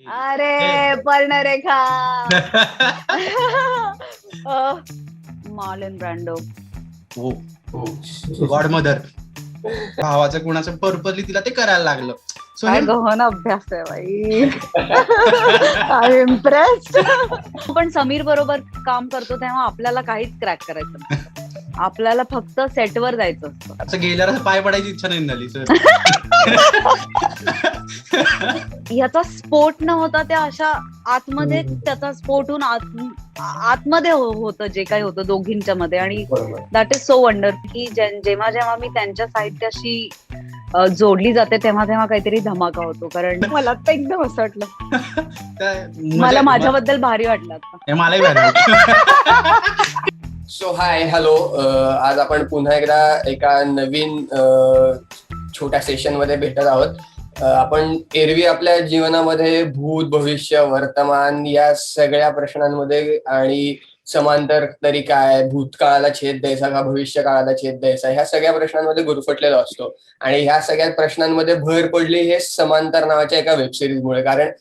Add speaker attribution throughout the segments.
Speaker 1: अरे Parnarekha. Marlon Brando.
Speaker 2: हो God mother. भावाचं कुणाचं पर्पजली तिला ते करायला लागलं. सो
Speaker 1: काय गहन अभ्यास आहे बाई. I am impressed. पण समीर बरोबर काम करतो तेव्हा आपल्याला काहीच क्रॅक करायचं नसतं. आपल्याला फक्त सेटवर जायचं असतं.
Speaker 2: असं गेल्यावर पाय पडायची इच्छा नाही झाली सर.
Speaker 1: याचा स्फोट न होता त्या अशा आतमध्ये त्याचा स्फोट होऊन आतमध्ये होतं जे काही होतं दोघींच्या मध्ये. आणि दॅट इज सो वंडर की जेव्हा जेव्हा मी त्यांच्या साहित्याशी जोडली जाते तेव्हा तेव्हा काहीतरी धमाका होतो. कारण मला तर एकदम असं वाटलं, मला माझ्याबद्दल भारी वाटलं आता.
Speaker 2: मलाही भारी वाटलं.
Speaker 3: So hi hello. आज आपण पुन्हा एकदा एका नवीन छोट्या सेशन मध्ये भेटत आहोत. आपण एरवी आपल्या जीवनामध्ये भूत भविष्य वर्तमान या सगळ्या प्रश्नांमध्ये आणि समांतर तरी काय, भूतकाळाला छेद द्यायचा का भविष्य काळाला छेद द्यायचा, ह्या सगळ्या प्रश्नांमध्ये गुरफटलेलो असतो. आणि ह्या सगळ्या प्रश्नांमध्ये भर पडली हे समांतर नावाच्या एका वेबसिरीजमुळे. कारण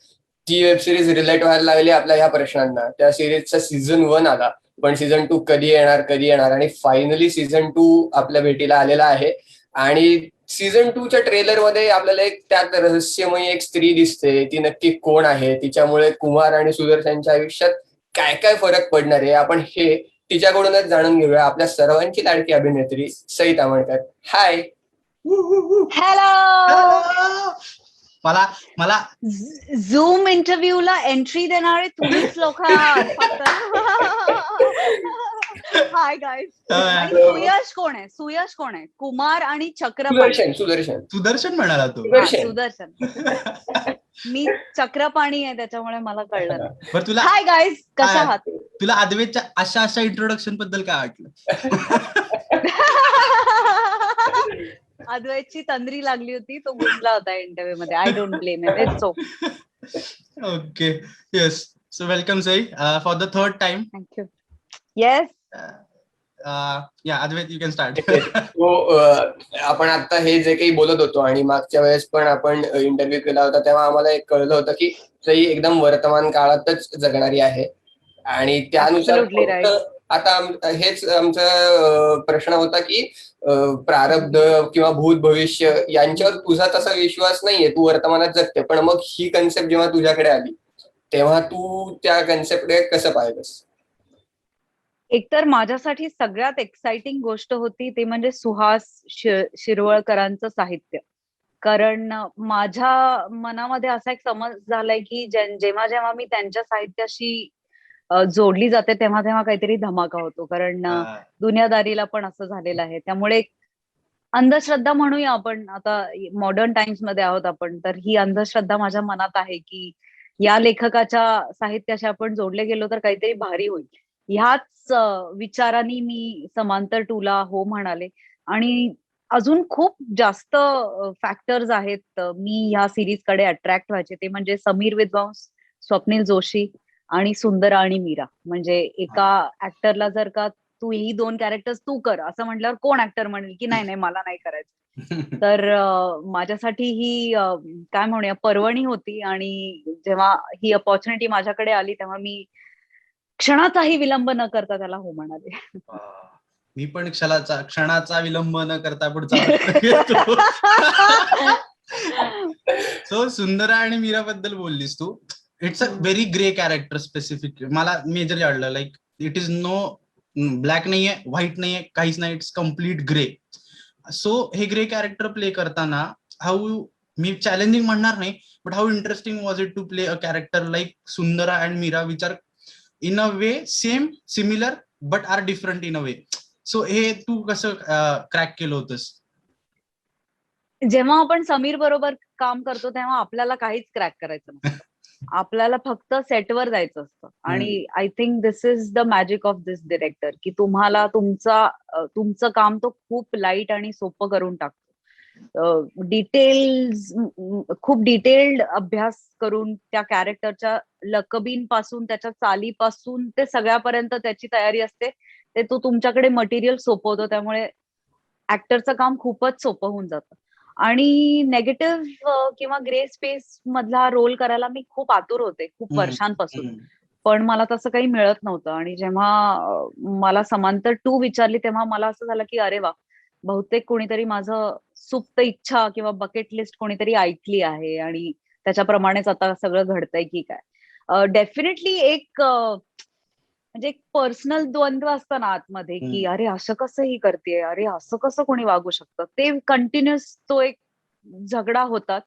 Speaker 3: ती वेबसिरीज रिलेट व्हायला लागली आपल्या ह्या प्रश्नांना. त्या सिरीजचा सीझन 1 आला, पण सीझन 2 कधी येणार आणि फायनली सीझन 2 आपल्या भेटीला आलेला आहे. आणि सीझन 2च्या ट्रेलर मध्ये आपल्याला एक त्यात रहस्यमयी एक स्त्री दिसते. ती नक्की कोण आहे, तिच्यामुळे कुमार आणि सुदर्शनच्या आयुष्यात काय काय फरक पडणार आहे, आपण हे तिच्याकडूनच जाणून घेऊया. आपल्या सर्वांची लाडकी अभिनेत्री सई तामणकर. हाय.
Speaker 1: हॅलो.
Speaker 2: मला
Speaker 1: झूम इंटरव्ह्यूला एंट्री देणारे तुम्हीच लोक आहात फक्त. Hi guys. आणि सुयश कोण आहे? कुमार आणि चक्रपाणी.
Speaker 2: सुदर्शन म्हणाला तू.
Speaker 1: सुदर्शन. मी चक्रपाणी आहे त्याच्यामुळे मला कळलं नाही.
Speaker 2: बरं तुला
Speaker 1: हाय गाईज, कशा आहात?
Speaker 2: तुला अद्वैतच्या अशा इंट्रोडक्शन बद्दल काय वाटलं?
Speaker 1: अद्वैतची तंद्री लागली होती, तो गुंतला होता इंटरव्ह्यू मध्ये. I don't blame it. It's
Speaker 2: okay. Yes. So welcome Sai for the third time.
Speaker 1: Thank you. Yes.
Speaker 2: या अद्वैत, यू कॅन स्टार्ट.
Speaker 3: आपण आता हे जे काही बोलत होतो आणि मागच्या वेळेस पण आपण इंटरव्ह्यू केला होता तेव्हा आम्हाला एक कळलं होतं की सई एकदम वर्तमान काळातच जगणारी आहे. आणि त्यानुसार आता हेच आमचा प्रश्न होता की प्रारब्ध किंवा भूत भविष्य यांच्यावर तुझा तसा विश्वास नाहीये, तू वर्तमानात जगते. पण मग ही कन्सेप्ट जेव्हा तुझ्याकडे आली तेव्हा तू त्या कन्सेप्टकडे कसं पाहिलंस?
Speaker 1: एकतर माझ्यासाठी सगळ्यात एक्साइटिंग गोष्ट होती ते म्हणजे सुहास शिरवळकरांचं साहित्य. कारण माझ्या मनामध्ये असा एक समज झालाय की जेव्हा जेव्हा मी त्यांच्या साहित्याशी जोडली जाते तेव्हा तेव्हा काहीतरी धमाका होतो. कारण दुनियादारीला पण असं झालेलं आहे. त्यामुळे अंधश्रद्धा म्हणूया आपण, आता मॉडर्न टाइम्स मध्ये आहोत आपण, तर ही अंधश्रद्धा माझ्या मनात आहे की या लेखकाच्या साहित्याशी आपण जोडले गेलो तर काहीतरी भारी होईल. ह्याच विचारांनी मी समांतर 2ला हो म्हणाले. आणि अजून खूप जास्त फॅक्टर्स आहेत मी ह्या सिरीज कडे अट्रॅक्ट व्हायचे. ते म्हणजे समीर विद्वांस, स्वप्नील जोशी आणि सुंदरा आणि मीरा. म्हणजे एका ऍक्टरला जर का तू ही 2 कॅरेक्टर्स तू कर असं म्हटल्यावर कोण ऍक्टर म्हणेल की नाही मला नाही करायचं. तर माझ्यासाठी ही काय म्हणूया पर्वणी होती. आणि जेव्हा ही अपॉर्च्युनिटी माझ्याकडे आली तेव्हा मी क्षणाचाही विलंब न करता त्याला हो म्हणाले.
Speaker 2: मी पण क्षणाचा विलंब न करता पुढचा घेतो. सो सुंदरा आणि मीरा बद्दल बोललीस तू. It's a very grey character specific. मला मेजरली आवडलं. Like it is no black नाहीये, व्हाईट नाहीये, काहीच नाही. It's complete grey. सो हे ग्रे कॅरेक्टर प्ले करताना हाऊ, मी चॅलेंजिंग म्हणणार नाही, but how interesting was it to play a character like Sundara and Meera which are in a way same, similar, but are different in a way. So हे तू कसं crack केलं होतंस?
Speaker 1: जेव्हा आपण समीर बरोबर काम करतो तेव्हा आपल्याला काहीच क्रॅक करायचं नसतं. आपल्याला फक्त सेटवर जायचं असतं. आणि I think this is the magic of this director की तुम्हाला तुमचं काम तो खूप लाईट आणि सोपं करून टाकतो. डिटेल्स, खूप डिटेल्ड अभ्यास करून त्या कॅरेक्टरच्या लकबींपासून, त्याच्या चालीपासून ते सगळ्यापर्यंत त्याची तयारी असते. ते तो तुमच्याकडे मटेरियल सोपवतो. त्यामुळे ऍक्टरचं काम खूपच सोपं होऊन जातं. आणि नेगेटिव्ह किंवा ग्रे स्पेस मधला रोल करायला मी खूप आतुर होते खूप वर्षांपासून. पण मला तसं काही मिळत नव्हतं. आणि जेव्हा मला समांतर 2 विचारली तेव्हा मला असं झालं की अरे वा, बहुतेक कोणीतरी माझं सुप्त इच्छा किंवा बकेट लिस्ट कोणीतरी ऐकली आहे आणि त्याच्याप्रमाणेच आता सगळं घडतंय की काय. डेफिनेटली एक म्हणजे एक पर्सनल द्वंद्व असतं ना आतमध्ये की अरे असं कसं ही करतेय, अरे असं कसं कोणी वागू शकतं, ते कंटिन्युअस तो एक झगडा होताच.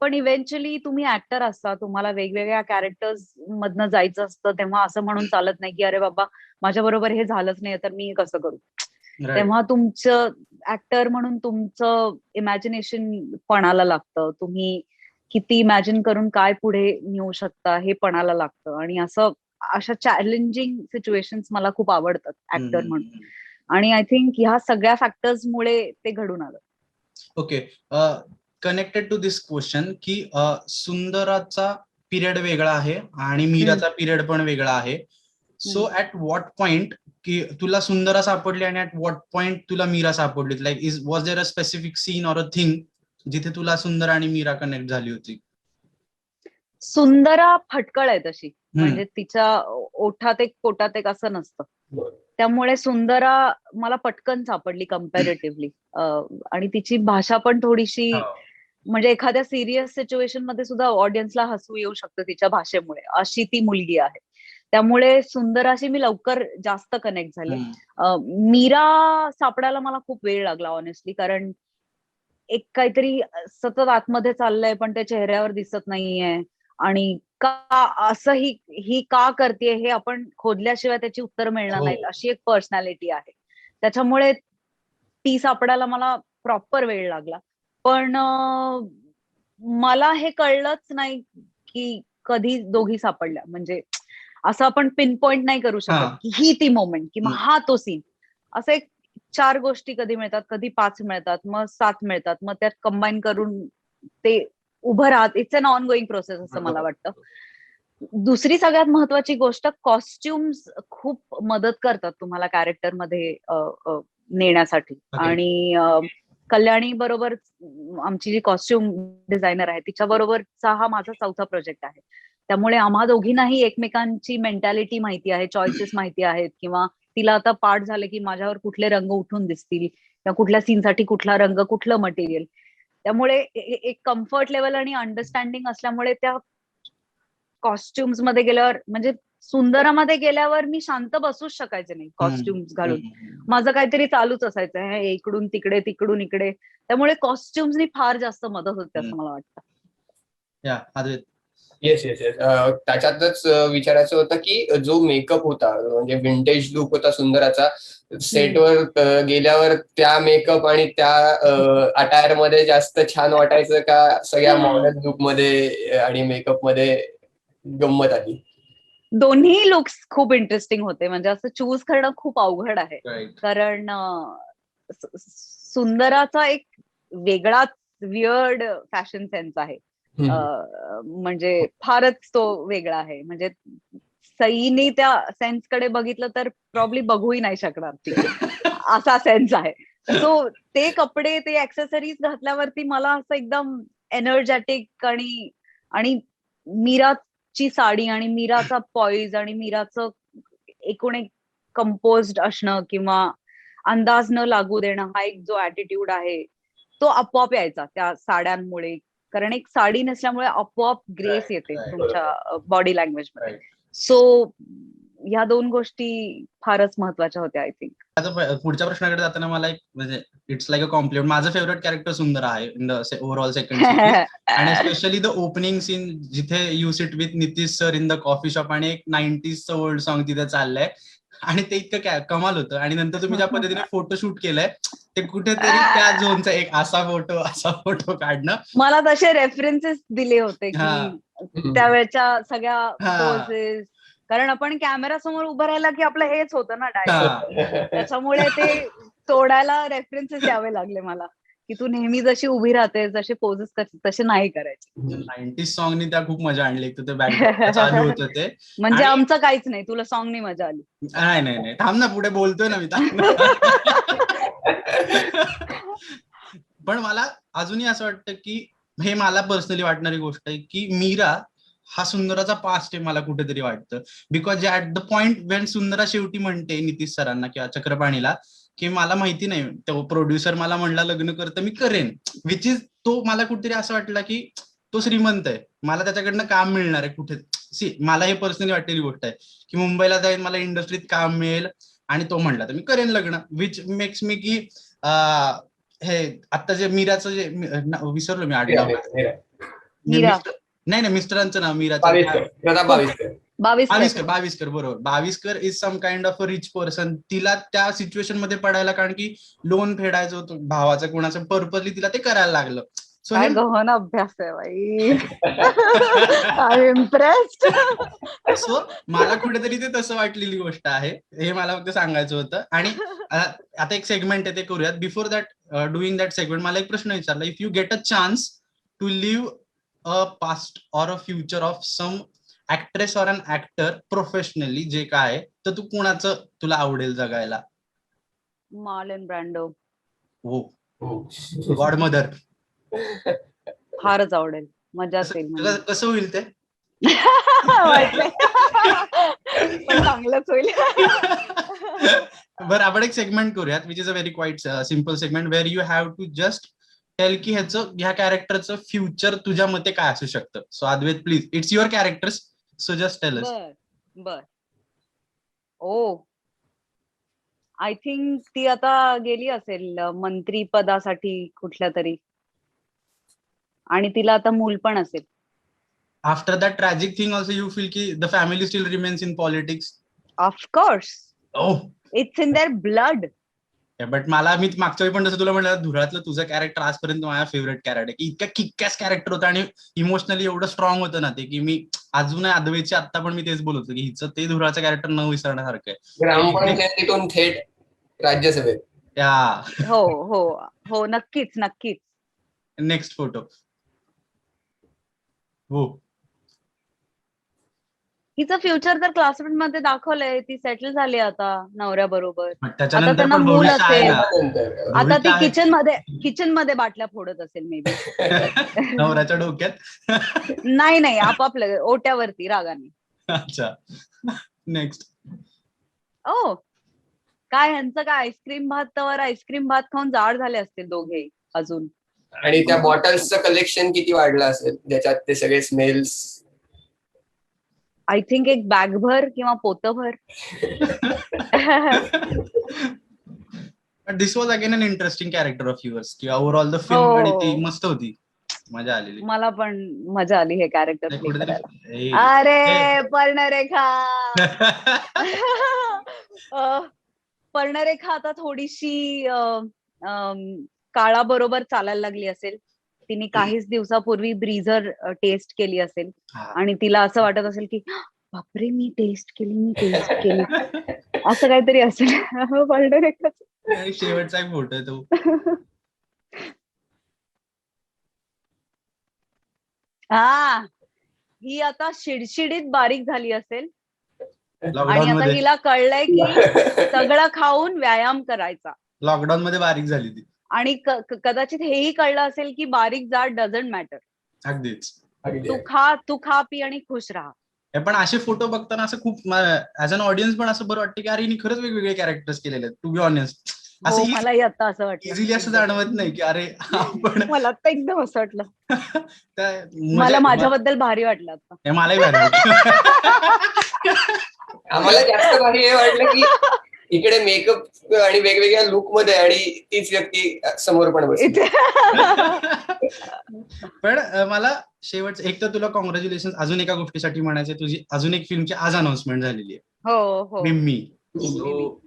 Speaker 1: पण इव्हेंच्युअली तुम्ही ऍक्टर असता, तुम्हाला वेगवेगळ्या कॅरेक्टर्स मधनं जायचं असतं, तेव्हा असं म्हणून चालत नाही की अरे बाबा माझ्या बरोबर हे झालंच नाही तर मी कसं करू. तेव्हा तुमचं ऍक्टर म्हणून तुमचं इमॅजिनेशन पणाला लागतं. तुम्ही किती इमॅजिन करून काय पुढे नेऊ शकता हे पणाला लागतं. आणि अशा चॅलेंजिंग सिच्युएशन्स मला खूप आवडतात ऍक्टर म्हणून. आणि आय थिंक ह्या सगळ्या फॅक्टर्स मुळे ते घडून आलं.
Speaker 2: Okay, connected to this question की सुंदराचा पिरियड वेगळा आहे आणि मीराचा पिरियड पण वेगळा आहे. सो ऍट व्हॉट पॉइंट की तुला सुंदरा सापडली आणि ऍट व्हॉट पॉइंट तुला मीरा सापडली, like was there a specific scene or a thing जिथे तुला सुंदर आणि मीरा कनेक्ट झाली होती?
Speaker 1: सुंदरा फटकळ आहे तशी, म्हणजे तिच्या ओठात एक पोटात एक असं नसतं. त्यामुळे सुंदरा मला पटकन सापडली कम्पॅरेटिव्हली. आणि तिची भाषा पण थोडीशी म्हणजे एखाद्या सिरियस सिच्युएशन मध्ये सुद्धा ऑडियन्सला हसू येऊ शकतं तिच्या भाषेमुळे, अशी ती मुलगी आहे. त्यामुळे सुंदराशी मी लवकर जास्त कनेक्ट झाले. मीरा सापडायला मला खूप वेळ लागला ऑनेस्टली, कारण एक काहीतरी सतत आतमध्ये चाललंय पण त्या चेहऱ्यावर दिसत नाहीये. आणि का असं ही का करते हे आपण खोदल्याशिवाय त्याची उत्तर मिळणार नाहीत, अशी एक पर्सनॅलिटी आहे. त्याच्यामुळे ती सापडायला मला प्रॉपर वेळ लागला. पण मला हे कळलंच नाही की कधी दोघी सापडल्या. म्हणजे असं आपण पिन पॉइंट नाही करू शकत की ही ती मोमेंट किंवा हा तो सीन. असं एक 4 गोष्टी कधी मिळतात, कधी 5 मिळतात, मग 7 मिळतात, मग त्यात कंबाईन करून ते उभं राहत. It's an ongoing process असं मला वाटतं. दुसरी सगळ्यात महत्वाची गोष्ट, कॉस्ट्युम्स खूप मदत करतात तुम्हाला कॅरेक्टर मध्ये नेण्यासाठी. आणि कल्याणी बरोबर आमची जी कॉस्ट्युम डिझायनर आहे तिच्या बरोबरचा हा माझा 4था प्रोजेक्ट आहे. त्यामुळे आम्हा दोघींनाही एकमेकांची मेंटॅलिटी माहिती आहे, चॉईसेस माहिती आहेत, किंवा तिला आता पाठ झालं की माझ्यावर कुठले रंग उठून दिसतील किंवा कुठल्या सीनसाठी कुठला रंग, कुठलं मटेरियल. त्यामुळे एक कम्फर्ट लेवल आणि अंडरस्टँडिंग असल्यामुळे त्या कॉस्ट्युम्स मध्ये गेल्यावर, म्हणजे सुंदरामध्ये गेल्यावर मी शांत बसूच शकायचे नाही कॉस्ट्युम्स घालून. माझं काहीतरी चालूच असायचं, हे इकडून तिकडे तिकडून इकडे. त्यामुळे कॉस्ट्युम्सनी फार जास्त मदत होते असं मला वाटतं.
Speaker 3: Yes yes yes. त्याच्यातच विचारायचं होतं की जो मेकअप होता, म्हणजे विंटेज लुक होता सुंदराचा, सेटवर गेल्यावर त्या मेकअप आणि त्या अटायर मध्ये जास्त छान वाटायचं का सगळ्या मॉडर्न लुक मध्ये आणि मेकअप मध्ये गंमत आली?
Speaker 1: दोन्ही लुक्स खूप इंटरेस्टिंग होते. म्हणजे असं चूज करणं खूप अवघड आहे. कारण सुंदराचा एक वेगळाच वियर्ड फॅशन सेन्स आहे. म्हणजे फारच तो वेगळा आहे. म्हणजे सईनी त्या सेन्स कडे बघितलं तर प्रॉब्ली बघूही नाही शकणार ती, असा सेन्स आहे. सो ते कपडे, ते ऍक्सेसरीज घातल्यावरती मला असं एकदम एनर्जेटिक आणि मीराची साडी आणि मीराचा पॉइज आणि मीराचं एकूण एक कंपोज्ड असणं किंवा अंदाज न लागू देणं, हा एक जो ऍटिट्यूड आहे तो आपोआप यायचा त्या साड्यांमुळे. कारण एक साडी नसल्यामुळे आपोआप ग्रेस येते तुमच्या बॉडी लँग्वेज मध्ये. सो ह्या 2 गोष्टी फारच महत्वाच्या होत्या आय थिंक.
Speaker 2: आता पुढच्या प्रश्नाकडे जाताना मला एक, म्हणजे इट्स लाईक अ कॉम्प्लिमेंट, माझं फेवरेट कॅरेक्टर सुंदर आहे in the overall second series. आणि स्पेशली द ओपनिंग सीन जिथे you sit with Nitish sir in the coffee shop आणि एक 90s ओल्ड सॉन्ग तिथे चाललंय आणि ते इतकं कमाल होतं. आणि नंतर तुम्ही ज्या पद्धतीने फोटोशूट केलंय ते कुठेतरी त्या झोनचा एक असा फोटो काढणं.
Speaker 1: मला तसे रेफरन्सेस दिले होते की त्यावेळेच्या सगळ्या पोजेस, कारण आपण कॅमेरा समोर उभं राहिला की आपलं हेच होतं ना डायरेक्ट. त्याच्यामुळे ते तोडायला रेफरन्सेस द्यावे लागले मला की तू नेहमी जशी उभी राहते, जसे पोजेस तसे नाही करायचे.
Speaker 2: 90s सॉंगनी त्या खूप मजा आणली. तर ते बॅकग्राऊंड चालू होतं ते,
Speaker 1: म्हणजे आमचं काहीच नाही, तुला सॉंगनी मजा आली?
Speaker 2: नाही थांब ना, पुढे बोलतोय ना मी. पण मला अजूनही असं वाटतं की हे मला पर्सनली वाटणारी गोष्ट आहे की मीरा हा सुंदराचा पास्ट आहे मला कुठेतरी वाटतं. Because at the point when Sundara शेवटी म्हणते नितीश सरांना किंवा चक्रपाणीला की मला माहिती नाही, तो प्रोड्युसर मला म्हणला लग्न करतं मी करेन, विच इज तो मला कुठेतरी असं वाटलं की तो श्रीमंत आहे, मला त्याच्याकडनं काम मिळणार आहे कुठे. सी मला हे पर्सनली वाटलेली गोष्ट आहे की मुंबईला जाईन मला इंडस्ट्रीत काम मिळेल आणि तो म्हणला तर मी करेन लग्न, विच मेक्स मी की हे आता जे मीराचं जे विसरलो मी आडनाव.
Speaker 1: मीरा
Speaker 2: नाही नाही मिस्टरांचं नाव मीराचं
Speaker 3: बावीसकर
Speaker 2: बाविस्कर बरोबर. Baviskar is some kind of a rich person. तिला त्या सिच्युएशन मध्ये पडायला कारण की लोन फेडायचं होतं भावाचं कोणाचं, पर्पजली तिला ते करायला लागलं. सो
Speaker 1: काय गहन अभ्यास आहे बाई. I am impressed.
Speaker 2: सो मला कुठेतरी ते तसं वाटलेली गोष्ट आहे, हे मला फक्त सांगायचं होतं. आणि आता एक सेगमेंट आहे ते करूयात. Before that doing that segment मला एक प्रश्न विचारला, if you get a chance to live a past or a future of some actress or an actor professionally, जे काय तर तू कुणाचं तुला आवडेल जगायला?
Speaker 1: Marlon Brando.
Speaker 2: हो, गॉड मदर.
Speaker 1: फारच आवडेल, मजा असेल.
Speaker 2: कसं होईल ते?
Speaker 1: वाटलंय. पण चांगलंच होईल.
Speaker 2: बरं आपण एक सेगमेंट करूयात which is a very quite simple segment where you have to just tell की ह्या कॅरेक्टरचं फ्युचर तुझ्या मते काय असू शकतं. So Advait please, it's your characters, so just tell us.
Speaker 1: बर ओ आय थिंक ती आता गेली असेल मंत्री पदासाठी कुठल्या तरी, आणि तिला आता मूल पण असेल.
Speaker 2: After that tragic thing also you feel की the family still remains in politics?
Speaker 1: Of course,
Speaker 2: oh
Speaker 1: it's in their blood.
Speaker 2: But मला मी मागच्या वेळी पण जसं तुला म्हणलं धुळ्यातलं तुझं कॅरेक्टर आजपर्यंत माझ्या फेवरेट कॅरेक्टर की इतक्या किक्कॅस कॅरेक्टर होतं आणि इमोशनली एवढं स्ट्रॉंग होतं ना ते की मी अजूनही अद्वैतची आता पण मी तेच बोलत होतो की हिचं ते धुळ्याचं कॅरेक्टर न विसरण्यासारखं आहे.
Speaker 3: ग्रामपंचायतीतून थेट राज्यसभेत.
Speaker 2: या
Speaker 1: हो हो हो, नक्कीच नक्कीच.
Speaker 2: Next photo. हो,
Speaker 1: हिचं फ्युचर तर क्लासरूम मध्ये दाखवलंय, ती सेटल झाली आता नवऱ्याबरोबर.
Speaker 2: पण
Speaker 1: आता
Speaker 2: त्याच्यानंतर
Speaker 1: त्यांना
Speaker 2: पण
Speaker 1: मूल
Speaker 2: भविष्य आहे
Speaker 1: असेल.
Speaker 2: ना.
Speaker 1: आता ती
Speaker 2: भविष्य आहे.
Speaker 1: किचन मध्ये बाटल्या फोडत असेल मे बी.
Speaker 2: नवऱ्याच्या डोक्यात.
Speaker 1: नाही नाही, आपापल्या ओट्यावरती रागाने.
Speaker 2: अच्छा, नेक्स्ट.
Speaker 1: ओ काय ह्यांचं काय आईस्क्रीम भात खाऊन जाड झाले असतील दोघे अजून.
Speaker 3: आणि त्या बॉटल्सचं कलेक्शन किती वाढलं असेल ज्याच्यात ते सगळे स्मेल्स.
Speaker 1: आय थिंक एक बॅगभर किंवा पोतभर.
Speaker 2: This was again an interesting character of yours की ओव्हरऑल द फिल्म आणि ती मस्त होती, मजा आलेली.
Speaker 1: मला पण मजा आली हे कॅरेक्टर प्ले
Speaker 2: कुठेतरी
Speaker 1: करायला. अरे पर्णरेखा. पर्णरेखा आता थोडीशी काळाबरोबर चालायला लागली असेल. तिने काहीच दिवसापूर्वी ब्रीझर टेस्ट केली असेल आणि तिला असं वाटत असेल की बापरे मी टेस्ट केली असं काहीतरी असेल. पर्णरेखाचं
Speaker 2: शेवटचा एक फोटो आहे तो.
Speaker 1: हा, ही आता शिडशिडीत बारीक झाली असेल आणि
Speaker 2: लॉकडाऊन
Speaker 1: आता
Speaker 2: मध्ये.
Speaker 1: हिला कळलंय की सगळं खाऊन व्यायाम करायचा.
Speaker 2: लॉकडाऊन मध्ये बारीक झाली ती.
Speaker 1: आणि कदाचित हेही कळलं असेल की बारीक जाड डझंट मॅटर.
Speaker 2: अगदीच.
Speaker 1: तू खा पी आणि खुश राहा.
Speaker 2: पण असे फोटो बघताना असं खूप ऍज अन ऑडियन्स पण असं बरं वाटतं की अरे हिने खरंच वेगवेगळे कॅरेक्टर्स केलेले आहेत. टू बी ऑनेस्ट
Speaker 1: हो, मलाही आता असं वाटलं.
Speaker 2: इझिली असं जाणवत नाही की अरे आपण.
Speaker 1: मला आता एकदम असं वाटलं. मला माझ्याबद्दल भारी वाटलं आता.
Speaker 2: मलाही भारी वाटलं.
Speaker 3: आम्हाला जास्त भारी हे वाटलं की इकडे मेकअप आणि वेगवेगळ्या लुक मध्ये आणि तीच व्यक्ती समोर पण बसली.
Speaker 2: पण मला शेवट एक तर तुला कॉंग्रॅच्युलेशन अजून एका गोष्टीसाठी म्हणायचं, तुझी अजून एक फिल्मची आज अनाउन्समेंट झालेली आहे.
Speaker 1: हो,
Speaker 2: मिम्मी.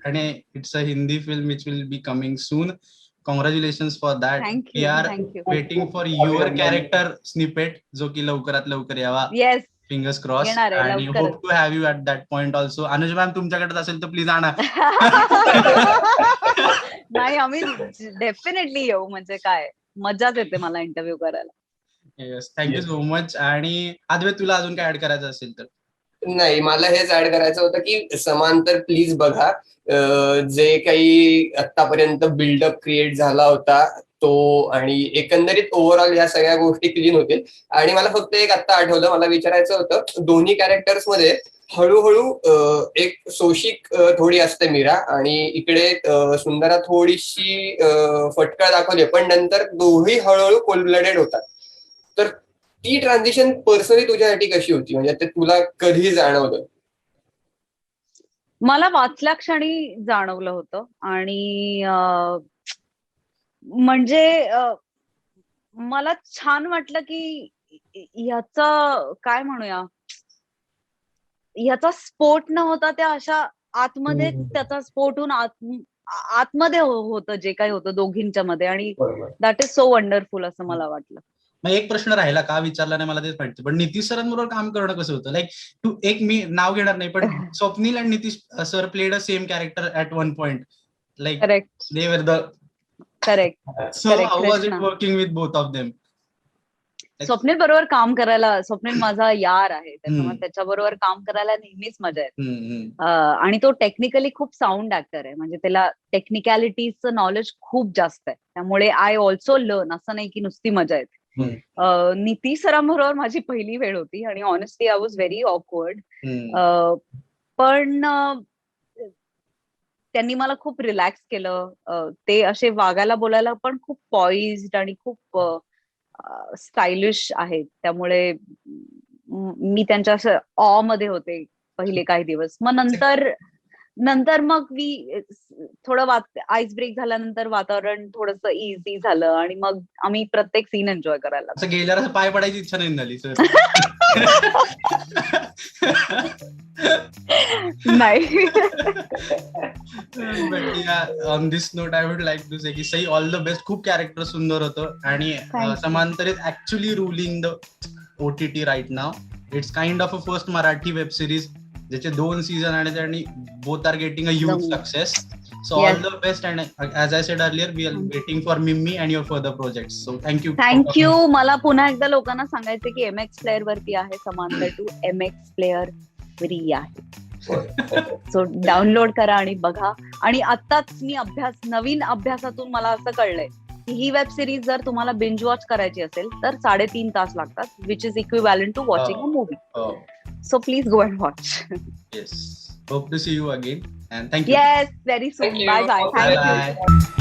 Speaker 2: आणि it's a Hindi film which will be coming soon. Congratulations for that. We are waiting for your character snippet जो की लवकरात लवकर यावा.
Speaker 1: Yes,
Speaker 2: fingers cross. आणि hope to have you at that point also. Anuj ma'am तुमच्याकडे असेल तर प्लीज आणा.
Speaker 1: नाही, आम्ही डेफिनेटली येऊ. म्हणजे काय मजाच येते मला इंटरव्ह्यू करायला.
Speaker 2: Yes, thank you so much. आणि अद्वैत तुला अजून काय ऍड करायचं असेल तर?
Speaker 3: नाही, मला हेच ऍड करायचं होतं की समांतर प्लीज बघा. जे काही आतापर्यंत बिल्डअप क्रिएट झाला होता तो आणि एकंदरीत ओव्हरऑल या सगळ्या गोष्टी क्लीन होतील. आणि मला फक्त एक आता आठवलं, मला विचारायचं होतं, दोन्ही कॅरेक्टर्स मध्ये हळूहळू एक सोशिक थोडी असते मीरा, आणि इकडे सुंदरा थोडीशी फटकळ दाखवली, पण नंतर दोघी हळूहळू कोल्ड ब्लडेड होतात. तर ती ट्रान्झिशन पर्सनली तुझ्यासाठी कशी होती, म्हणजे ते तुला कधी जाणवलं?
Speaker 1: मला वाचल्या क्षणी जाणवलं होतं. आणि म्हणजे मला छान वाटलं की ह्याचं काय म्हणूया, ह्याचा स्फोट न होता त्या अशा आतमध्ये त्याचा स्फोट होऊन आतमध्ये होतं जे काही होतं दोघींच्या मध्ये. आणि दॅट इज सो वंडरफुल असं मला वाटलं.
Speaker 2: मग एक प्रश्न राहिला, का विचारला नाही मला तेच माहिती, पण नितीश सरांबरोबर काम करणं कसं होतं? लाईक तू, एक मी नाव घेणार नाही, पण स्वप्नील आणि Nitish sir played a same character at one point. Like
Speaker 1: correct
Speaker 2: they were the
Speaker 1: correct
Speaker 2: so how was it working with both of them?
Speaker 1: Swapnil बरोबर काम करायला, स्वप्नील माझा यार आहे, त्याच्यामुळे त्याच्याबरोबर काम करायला नेहमीच मजा येते. आणि तो टेक्निकली खूप साऊंड ऍक्टर आहे, म्हणजे त्याला टेक्निकॅलिटीचं नॉलेज खूप जास्त आहे, त्यामुळे आय ऑल्सो लर्न. असं नाही की नुसती मजा येते. नितीश सरांबरोबर माझी पहिली वेळ होती आणि honestly I was very awkward. पण त्यांनी मला खूप रिलॅक्स केलं. ते असे वागायला बोलायला पण खूप पॉइज्ड आणि खूप स्टायलिश आहेत, त्यामुळे मी त्यांच्या असं ऑ मध्ये होते पहिले काही दिवस. मग नंतर मग थोडं आईस ब्रेक झाल्यानंतर वातावरण थोडंसं इझी झालं आणि मग आम्ही प्रत्येक सीन एन्जॉय करायला
Speaker 2: असं गेल्यावर असं पाय पडायची इच्छा नाही झाली सर?
Speaker 1: नाही.
Speaker 2: But yeah, on this note, I would like to say की सई, ऑल द बेस्ट. खूप कॅरेक्टर सुंदर होतं आणि समांतरित actually ruling the OTT right now. It's kind of a first Marathi web series ज्याचे 2 सीझन आणि both are getting a huge success. So all the best, and as I said earlier, we are waiting for Mimmi and your further projects. So thank you.
Speaker 1: मला पुन्हा एकदा लोकांना सांगायचं की MX player वरती आहे समांतर 2. MX प्लेअर फ्री आहे, सो डाउनलोड करा आणि बघा. आणि आत्ताच मी नवीन अभ्यासातून मला असं कळलंय की ही वेब सिरीज जर तुम्हाला बिंज वॉच करायची असेल तर 3.5 तास लागतात, which is equivalent to watching a movie. So please go and watch.
Speaker 2: Yes. Hope to see you again. And thank you.
Speaker 1: Yes, very soon. Bye bye. Thank you.